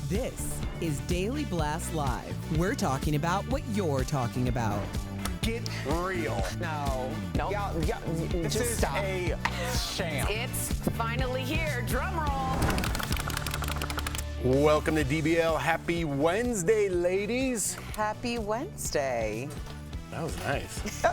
This is Daily Blast Live. We're talking about what you're talking about. Get real. No. This Just is stop. a sham. It's finally here. Drum roll. Welcome to DBL. Happy Wednesday, ladies. Happy Wednesday. That was nice.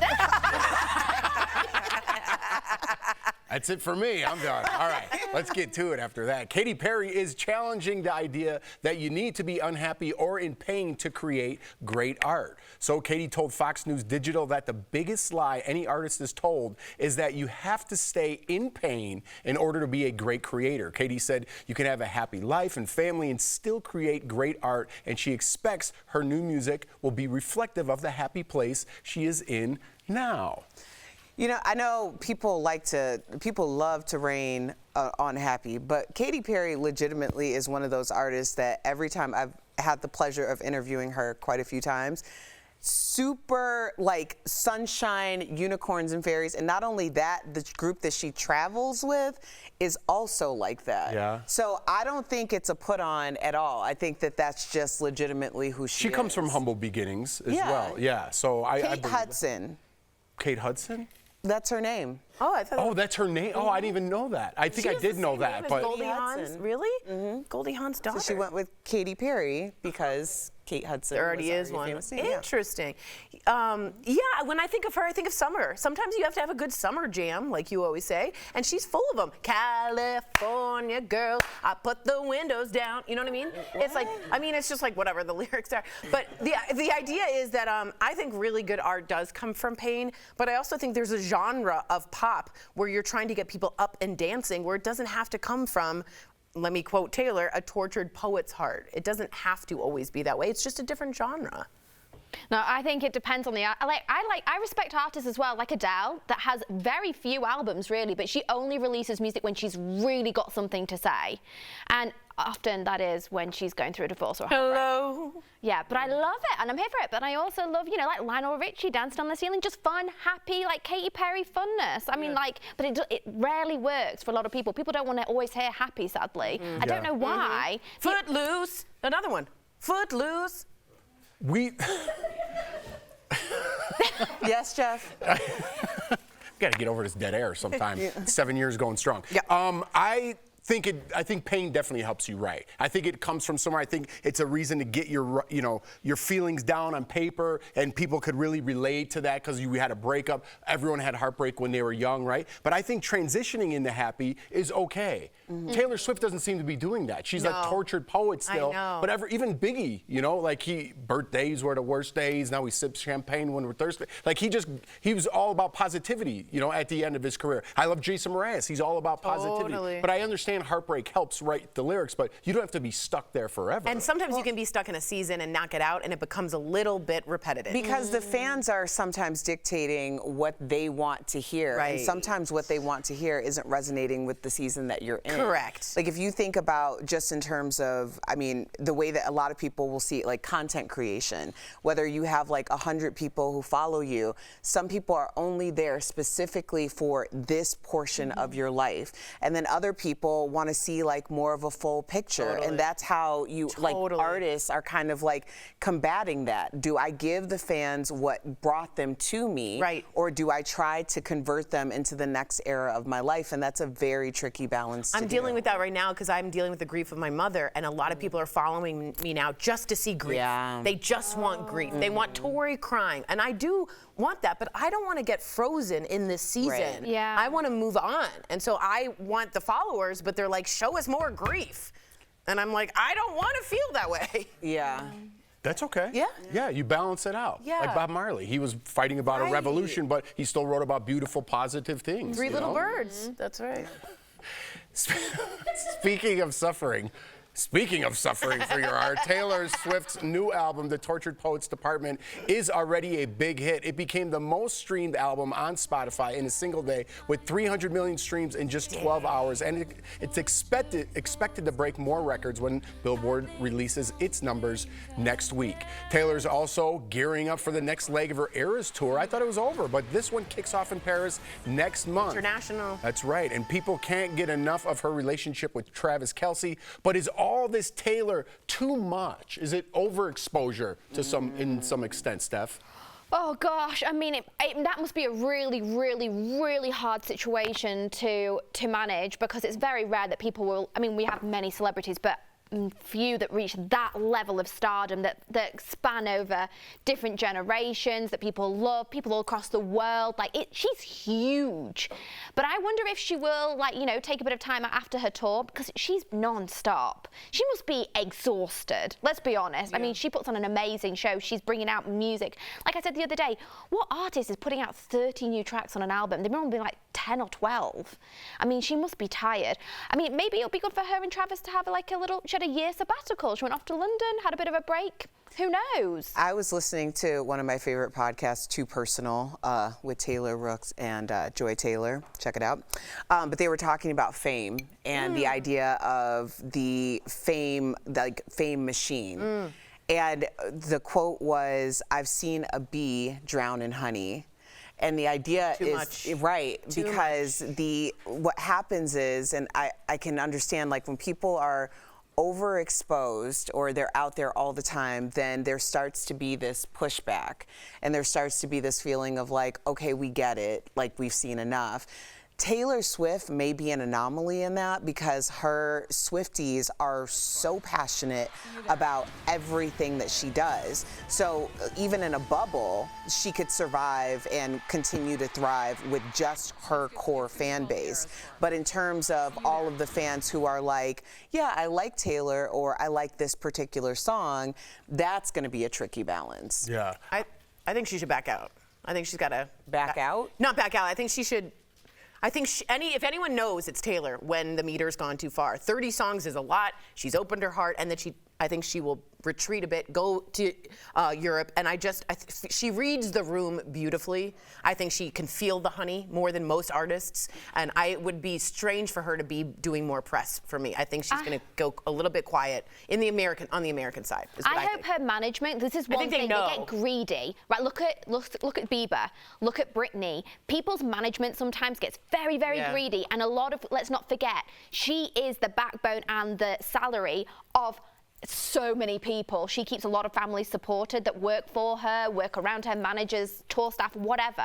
That's it for me. I'm done. All right, let's get to it after that. Katy Perry is challenging the idea that you need to be unhappy or in pain to create great art. So Katy told Fox News Digital that the biggest lie any artist is told is that you have to stay in pain in order to be a great creator. Katy said you can have a happy life and family and still create great art, and she expects her new music will be reflective of the happy place she is in now. You know, I know people love to rain on happy, but Katy Perry legitimately is one of those artists that every time I've had the pleasure of interviewing her quite a few times, super like sunshine, unicorns and fairies, and not only that, the group that she travels with is also like that. Yeah. So I don't think it's a put on at all. I think that that's just legitimately who she is. She comes from humble beginnings as well. Yeah. So I Kate Hudson. Kate Hudson? That's her name. Oh, I thought. Oh, that's her name? Oh, I didn't even know that. I think I did know that, but Goldie Hawn's, Hudson. really? Mm-hmm. Goldie Hawn's daughter. So she went with Katy Perry because Kate Hudson There already was is one. famous. Yeah. Interesting. Yeah, when I think of her, I think of summer. Sometimes you have to have a good summer jam, like you always say, and she's full of them. California girl, I put the windows down. You know what I mean? It's like, it's just like whatever the lyrics are. But the idea is that I think really good art does come from pain, but I also think there's a genre of pop where you're trying to get people up and dancing, where it doesn't have to come from, let me quote Taylor, a tortured poet's heart. It doesn't have to always be that way. It's just a different genre. No, I think it depends on the art. I respect artists as well, like Adele, that has very few albums really, but she only releases music when she's really got something to say, and often that is when she's going through a divorce or a heartbreak. Hello. Yeah, but I love it, and I'm here for it. But I also love, like Lionel Richie dancing on the ceiling, just fun, happy, like Katy Perry funness. But it rarely works for a lot of people. People don't want to always hear happy, sadly. I don't know why. Footloose. Another one. Footloose. Yes, Jeff? Got to get over this dead air sometime. 7 years going strong. Yeah. I think pain definitely helps you write. I think it comes from somewhere. I think it's a reason to get your feelings down on paper, and people could really relate to that because you had a breakup. Everyone had heartbreak when they were young, right? But I think transitioning into happy is okay. Taylor Swift doesn't seem to be doing that. She's a tortured poet still. I know. But even Biggie, birthdays were the worst days. Now he sips champagne when we're thirsty. Like he was all about positivity, at the end of his career. I love Jason Mraz. He's all about positivity. Totally. But I understand heartbreak helps write the lyrics, but you don't have to be stuck there forever. And sometimes you can be stuck in a season and not get out, and it becomes a little bit repetitive. Because the fans are sometimes dictating what they want to hear. Right. And sometimes what they want to hear isn't resonating with the season that you're in. Correct. Like if you think about just in terms of, the way that a lot of people will see it, like content creation, whether you have like 100 people who follow you, some people are only there specifically for this portion of your life. And then other people want to see like more of a full picture. Totally. And that's how you, like artists are kind of like combating that. Do I give the fans what brought them to me? Right. Or do I try to convert them into the next era of my life? And that's a very tricky balance to I'm do. dealing with that right now because I'm dealing with the grief of my mother, and a lot of people are following me now just to see grief. Yeah. They just want grief. They want Tori crying, and I do want that, but I don't want to get frozen in this season. Right. Yeah. I want to move on, and so I want the followers, but they're like, show us more grief. And I'm like, I don't want to feel that way. Yeah. That's okay. Yeah. Yeah, you balance it out. Yeah. Like Bob Marley. He was fighting about a Right. revolution, but he still wrote about beautiful, positive things. Three little birds. That's right. Speaking of suffering for your art, Taylor Swift's new album, The Tortured Poets Department, is already a big hit. It became the most streamed album on Spotify in a single day with 300 million streams in just 12 hours. And it's expected to break more records when Billboard releases its numbers next week. Taylor's also gearing up for the next leg of her Eras tour. I thought it was over, but this one kicks off in Paris next month. International. That's right. And people can't get enough of her relationship with Travis Kelce, but is all this Taylor too much? Is it overexposure to in some extent, Steph? Oh gosh, I mean, that must be a really, really, really hard situation to manage, because it's very rare that people will, I mean, we have many celebrities, but few that reach that level of stardom that span over different generations, that people love, people all across the world. Like, she's huge. But I wonder if she will, like, you know, take a bit of time out after her tour, because she's non-stop. She must be exhausted, let's be honest. Yeah. I mean, she puts on an amazing show. She's bringing out music. Like I said the other day, what artist is putting out 30 new tracks on an album? They've normally been like 10 or 12. I mean, she must be tired. I mean, maybe it'll be good for her and Travis to have like she had a year sabbatical. She went off to London, had a bit of a break. Who knows? I was listening to one of my favorite podcasts, Too Personal, with Taylor Rooks and Joy Taylor. Check it out. But they were talking about fame and the idea of the fame, fame machine. And the quote was, "I've seen a bee drown in honey." And the idea is right, because what happens is, and I can understand, like, when people are overexposed or they're out there all the time, then there starts to be this pushback, and there starts to be this feeling of like, okay, we get it, like, we've seen enough. Taylor Swift may be an anomaly in that, because her Swifties are so passionate about everything that she does. So even in a bubble, she could survive and continue to thrive with just her core fan base. But in terms of all of the fans who are like, yeah, I like Taylor, or I like this particular song, that's going to be a tricky balance. Yeah. I think she should back out. I think she's got to back out. Not back out. I think she should. I think if anyone knows, it's Taylor when the meter's gone too far. 30 songs is a lot. She's opened her heart, and that I think she will retreat a bit, go to Europe, and she reads the room beautifully. I think she can feel the honey more than most artists, and it would be strange for her to be doing more press for me. I think she's going to go a little bit quiet on the American side. I hope her management. This is one thing. They get greedy, right? Look at Bieber. Look at Britney. People's management sometimes gets very, very greedy, and let's not forget, she is the backbone and the salary of so many people. She keeps a lot of families supported that work for her, work around her, managers, tour staff, whatever.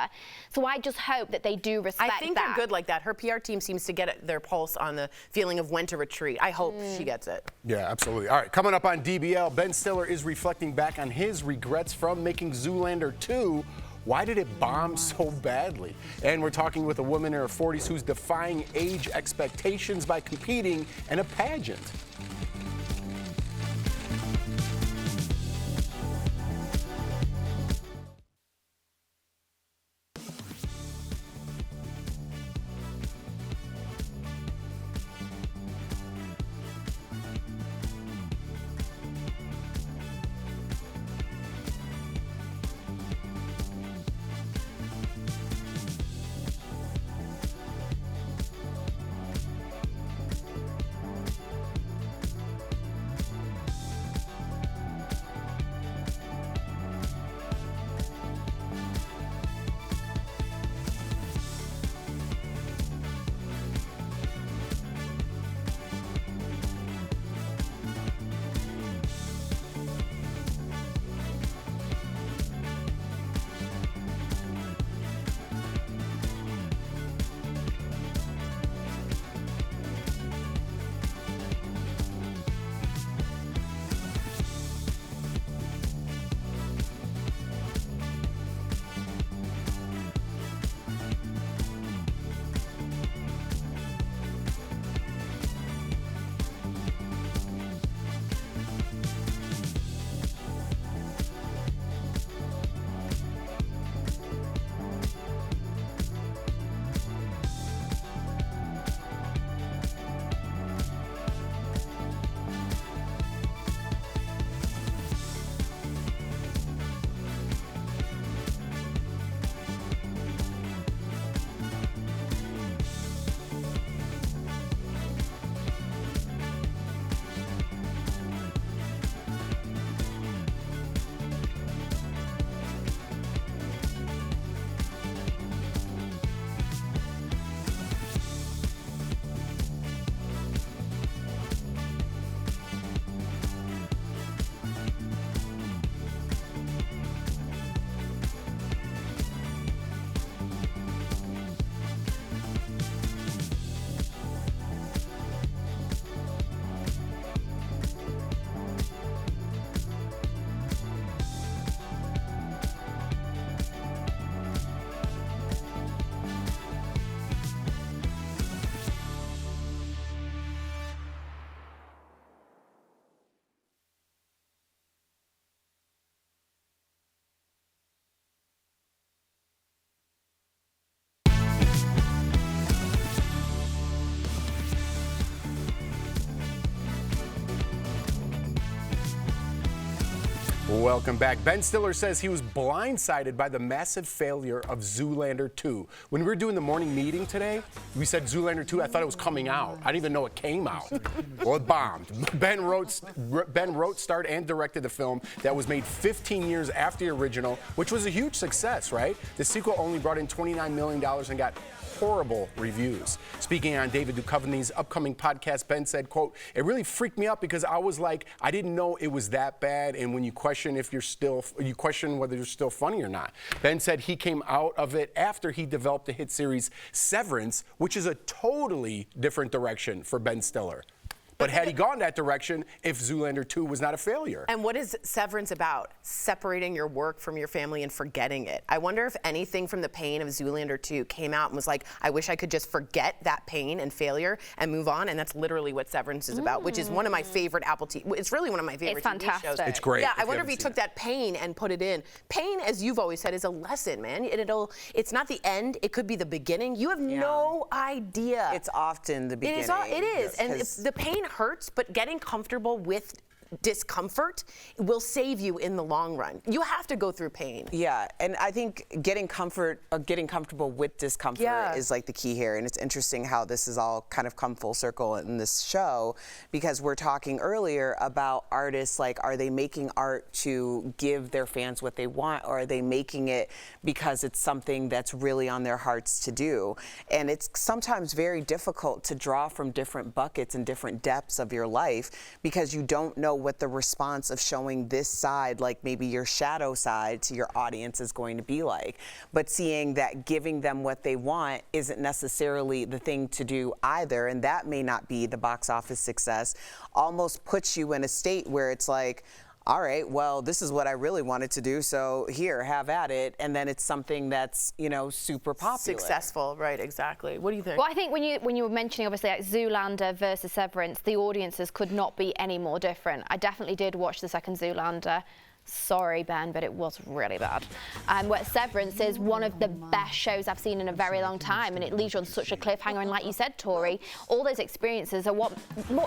So I just hope that they do respect that. I think they're good like that. Her PR team seems to get their pulse on the feeling of when to retreat. I hope she gets it. Yeah, absolutely. All right, coming up on DBL, Ben Stiller is reflecting back on his regrets from making Zoolander 2. Why did it bomb so badly? And we're talking with a woman in her 40s who's defying age expectations by competing in a pageant. Welcome back. Ben Stiller says he was blindsided by the massive failure of Zoolander 2. When we were doing the morning meeting today, we said Zoolander 2, I thought it was coming out. I didn't even know it came out. Well, it bombed. Ben wrote, starred, and directed the film that was made 15 years after the original, which was a huge success, right? The sequel only brought in $29 million and got horrible reviews. Speaking on David Duchovny's upcoming podcast, Ben said, quote, "It really freaked me out because I was like, I didn't know it was that bad, and when you question whether you're still funny or not." Ben said he came out of it after he developed the hit series Severance, which is a totally different direction for Ben Stiller. But had he gone that direction if Zoolander 2 was not a failure? And what is Severance about? Separating your work from your family and forgetting it. I wonder if anything from the pain of Zoolander 2 came out and was like, I wish I could just forget that pain and failure and move on. And that's literally what Severance is about, which is one of my favorite Apple TV. It's really one of my favorite TV shows. It's great. Yeah, I wonder if he took that pain and put it in. Pain, as you've always said, is a lesson, man. It's not the end. It could be the beginning. You have no idea. It's often the beginning. It is. And if the pain hurts, but getting comfortable with discomfort will save you in the long run. You have to go through pain. Yeah, and I think getting comfortable with discomfort is like the key here. And it's interesting how this is all kind of come full circle in this show, because we're talking earlier about artists, like, are they making art to give their fans what they want, or are they making it because it's something that's really on their hearts to do? And it's sometimes very difficult to draw from different buckets and different depths of your life, because you don't know what the response of showing this side, like maybe your shadow side, to your audience is going to be like. But seeing that giving them what they want isn't necessarily the thing to do either, and that may not be the box office success, almost puts you in a state where it's like, all right, well, this is what I really wanted to do, so here, have at it. And then it's something that's, super popular. Successful, right, exactly. What do you think? Well, I think when you were mentioning, obviously, like Zoolander versus Severance, the audiences could not be any more different. I definitely did watch the second Zoolander. Sorry, Ben, but it was really bad. Where Severance is one of the best shows I've seen in a very long time, and it leaves you on such a cliffhanger. And like you said, Tori, all those experiences are what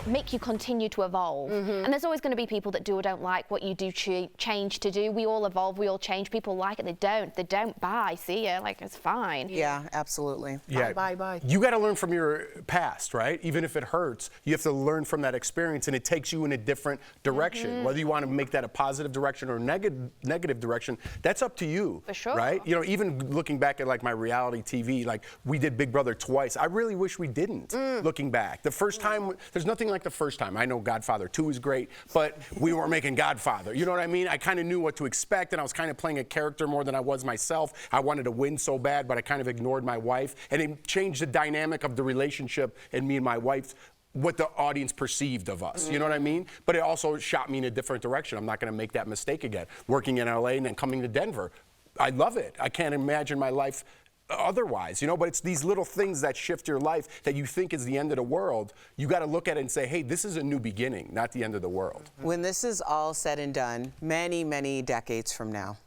make you continue to evolve. And there's always going to be people that do or don't like what you do change to do. We all evolve, we all change. People like it, they don't. Bye, see ya, like, it's fine. Yeah, absolutely. Yeah. Bye. You got to learn from your past, right? Even if it hurts, you have to learn from that experience, and it takes you in a different direction. Whether you want to make that a positive direction or negative direction, that's up to you. For sure. Right? Even looking back at like my reality TV, like we did Big Brother twice. I really wish we didn't, looking back. The first time, there's nothing like the first time. I know Godfather 2 is great, but we weren't making Godfather. You know what I mean? I kind of knew what to expect, and I was kind of playing a character more than I was myself. I wanted to win so bad, but I kind of ignored my wife, and it changed the dynamic of the relationship and me and my wife, what the audience perceived of us, you know what I mean? But it also shot me in a different direction. I'm not gonna make that mistake again. Working in LA and then coming to Denver. I love it. I can't imagine my life otherwise, but it's these little things that shift your life that you think is the end of the world. You gotta look at it and say, hey, this is a new beginning, not the end of the world. When this is all said and done, many, many decades from now,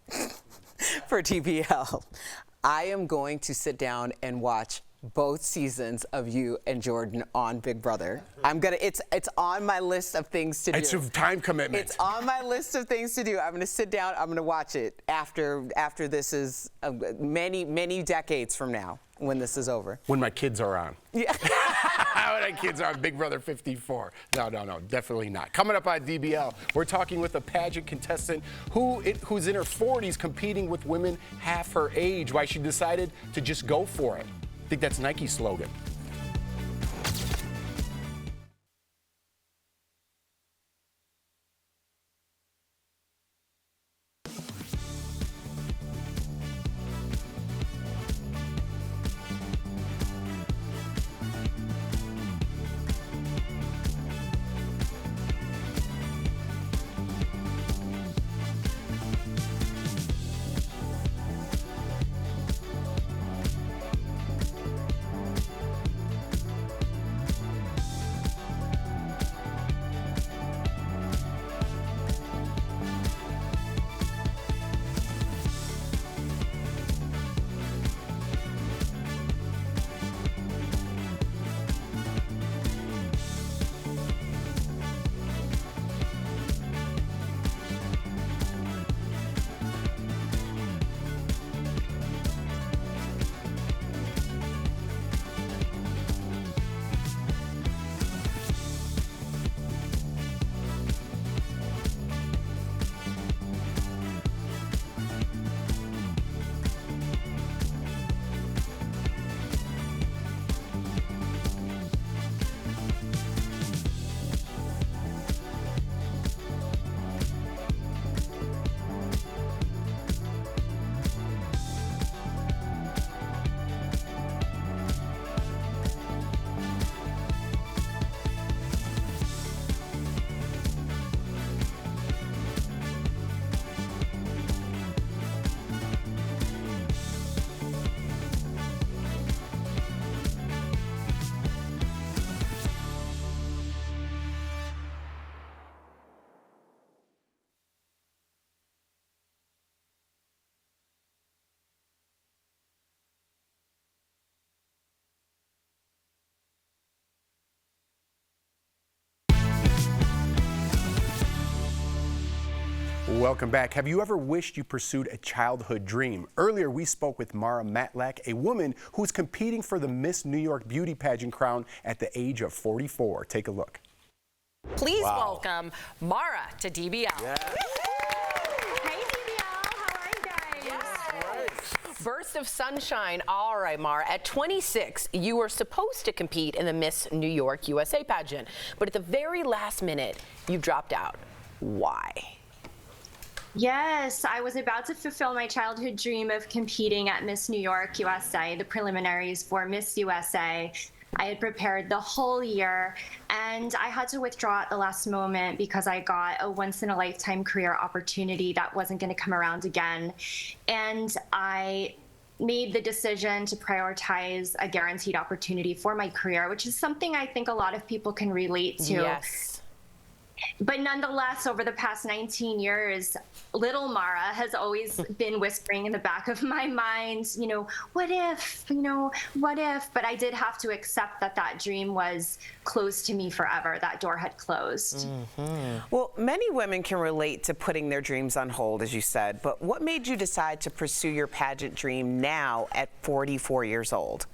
for TBL, I am going to sit down and watch both seasons of you and Jordan on Big Brother. It's on my list of things to do. It's a time commitment. It's on my list of things to do. I'm gonna sit down, I'm gonna watch it after this is many decades from now, when this is over. When my kids are on. Yeah. When my kids are on Big Brother 54. No, definitely not. Coming up on DBL, we're talking with a pageant contestant who's in her 40s competing with women half her age, why she decided to just go for it. I think that's Nike's slogan. Welcome back. Have you ever wished you pursued a childhood dream? Earlier, we spoke with Mara Matlack, a woman who's competing for the Miss New York beauty pageant crown at the age of 44. Take a look. Please welcome Mara to DBL. Yeah. Hey, DBL, how are you guys? Yes. Burst of sunshine. All right, Mara. At 26, you were supposed to compete in the Miss New York USA pageant, but at the very last minute, you dropped out. Why? Yes, I was about to fulfill my childhood dream of competing at Miss New York USA, the preliminaries for Miss USA. I had prepared the whole year, and I had to withdraw at the last moment because I got a once-in-a-lifetime career opportunity that wasn't going to come around again. And I made the decision to prioritize a guaranteed opportunity for my career, which is something I think a lot of people can relate to. Yes. But nonetheless, over the past 19 years, little Mara has always been whispering in the back of my mind, you know, what if, what if? But I did have to accept that that dream was closed to me forever. That door had closed. Mm-hmm. Well, many women can relate to putting their dreams on hold, as you said. But what made you decide to pursue your pageant dream now at 44 years old?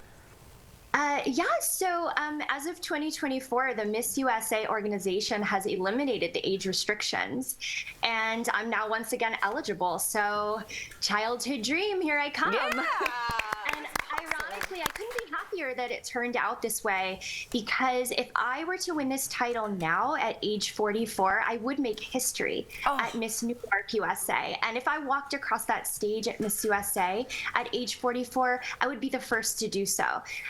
So as of 2024, the Miss USA organization has eliminated the age restrictions, and I'm now once again eligible. So childhood dream, here I come. Yeah. And ironically, I couldn't be happier that it turned out this way, because if I were to win this title now at age 44, I would make history at Miss New York USA. And if I walked across that stage at Miss USA at age 44, I would be the first to do so.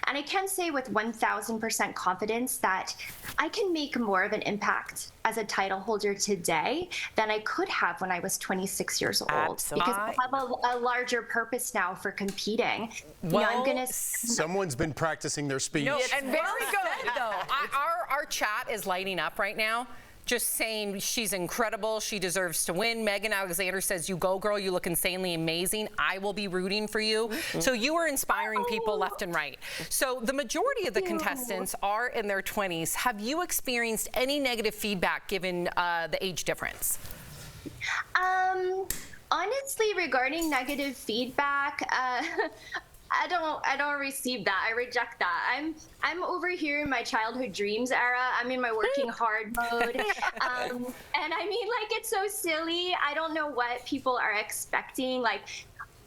And I can say with 1,000% confidence that I can make more of an impact as a title holder today than I could have when I was 26 years old. Absolutely. Because I have a larger purpose now for competing. Well, Someone's been practicing their speech. No, and very good, though. Our chat is lighting up right now. Just saying she's incredible. She deserves to win. Megan Alexander says, you go, girl. You look insanely amazing. I will be rooting for you. So you are inspiring people left and right. So the majority of the contestants are in their 20s. Have you experienced any negative feedback given the age difference? Honestly, regarding negative feedback, I don't receive that. I reject that. I'm over here in my childhood dreams era. I'm in my working hard mode. And I mean, like, it's so silly. I don't know what people are expecting. Like,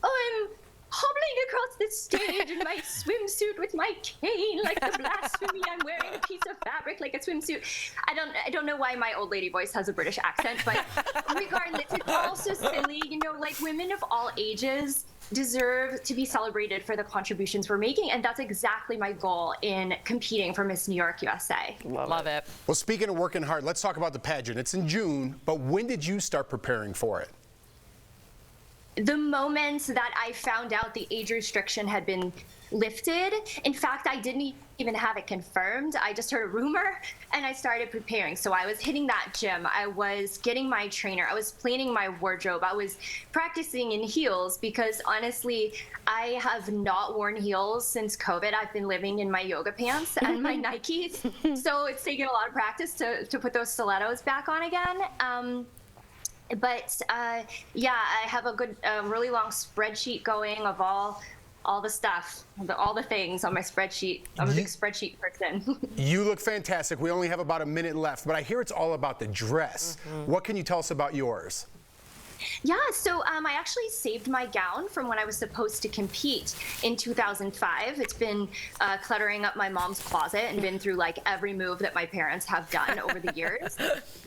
oh, I'm hobbling across the stage in my swimsuit with my cane, like the blasphemy. I'm wearing a piece of fabric like a swimsuit. I don't know why my old lady voice has a British accent, but regardless, it's also silly. You know, like, women of all ages deserve to be celebrated for the contributions we're making, and that's exactly my goal in competing for Miss New York USA. Love it. Well, speaking of working hard, let's talk about the pageant. It's in June, but when did you start preparing for it? The moment that I found out the age restriction had been lifted, in fact, I didn't even have it confirmed. I just heard a rumor and I started preparing. So I was hitting that gym. I was getting my trainer. I was planning my wardrobe. I was practicing in heels because honestly, I have not worn heels since COVID. I've been living in my yoga pants and my Nikes. So it's taken a lot of practice to put those stilettos back on again. Yeah, I have a good, really long spreadsheet going of all the stuff, all the things on my spreadsheet. I'm a big spreadsheet person. You look fantastic. We only have about a minute left, but I hear it's all about the dress. What can you tell us about yours? Yeah, so I actually saved my gown from when I was supposed to compete in 2005. It's been cluttering up my mom's closet and been through like every move that my parents have done over the years.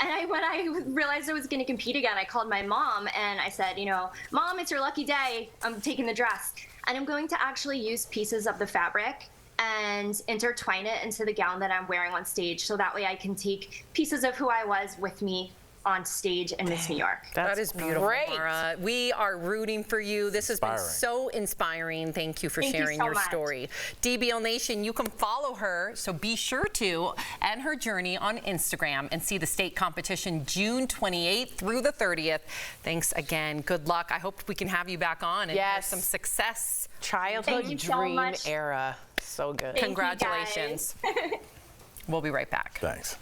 And when I realized I was going to compete again, I called my mom and I said, you know, Mom, it's your lucky day. I'm taking the dress. And I'm going to actually use pieces of the fabric and intertwine it into the gown that I'm wearing on stage. So that way I can take pieces of who I was with me on stage in Miss New York. That is beautiful, Mara. We are rooting for you. This has been so inspiring. Thank you for sharing your story. DBL Nation, you can follow her, so be sure to, and her journey on Instagram, and see the state competition June 28th through the 30th. Thanks again. Good luck. I hope we can have you back on and have some success. Childhood dream era. So good. Congratulations. We'll be right back. Thanks.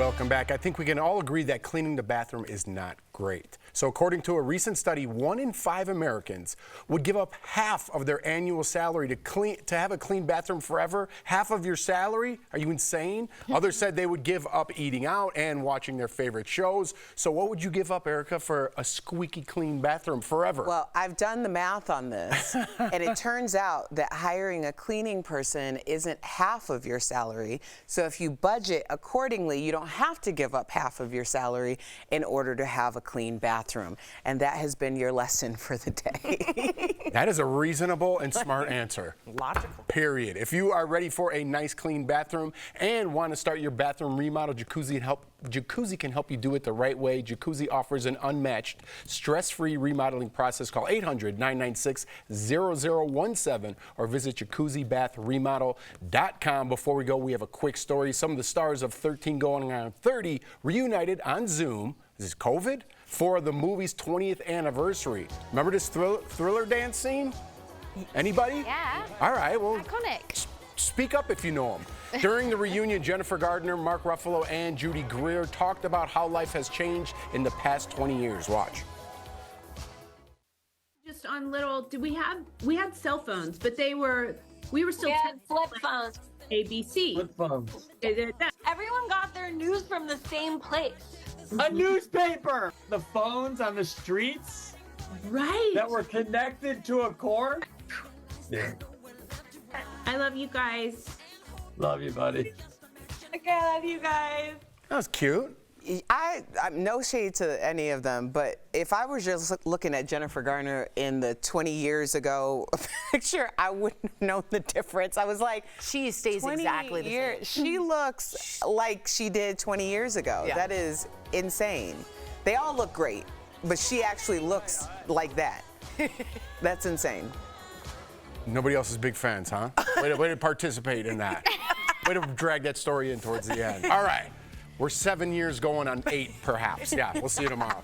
Welcome back. I think we can all agree that cleaning the bathroom is not great. So according to a recent study, 1 in 5 Americans would give up half of their annual salary to have a clean bathroom forever. Half of your salary? Are you insane? Others said they would give up eating out and watching their favorite shows. So what would you give up, Erica, for a squeaky clean bathroom forever? Well, I've done the math on this, and it turns out that hiring a cleaning person isn't half of your salary. So if you budget accordingly, you don't have to give up half of your salary in order to have a clean bathroom. And that has been your lesson for the day. That is a reasonable and smart answer. Logical. Period. If you are ready for a nice clean bathroom and want to start your bathroom remodel, Jacuzzi can help you do it the right way. Jacuzzi offers an unmatched, stress-free remodeling process. Call 800-996-0017 or visit jacuzzibathremodel.com. Before we go, we have a quick story. Some of the stars of 13 Going on 30 reunited on Zoom. Is this COVID? For the movie's 20th anniversary. Remember this thriller dance scene? Anybody? Yeah. All right, well. Iconic. Speak up if you know them. During the reunion, Jennifer Gardner, Mark Ruffalo, and Judy Greer talked about how life has changed in the past 20 years. Watch. Just on little, we had cell phones, but we were still flip phones. ABC. Flip phones. Everyone got their news from the same place. A newspaper. The phones on the streets. Right. That were connected to a cord. Yeah. I love you guys. Love you, buddy. Okay, I love you guys. That was cute. I'm no shade to any of them, but if I was just looking at Jennifer Garner in the 20 years ago picture, I wouldn't have known the difference. I was like, She stays 20 exactly the same. years. She looks like she did 20 years ago. Yeah. That is insane. They all look great, but she actually looks like that. That's insane. Nobody else is big fans, huh? Way to participate in that. Way to drag that story in towards the end. All right. We're 7 years going on 8, perhaps. Yeah, we'll see you tomorrow.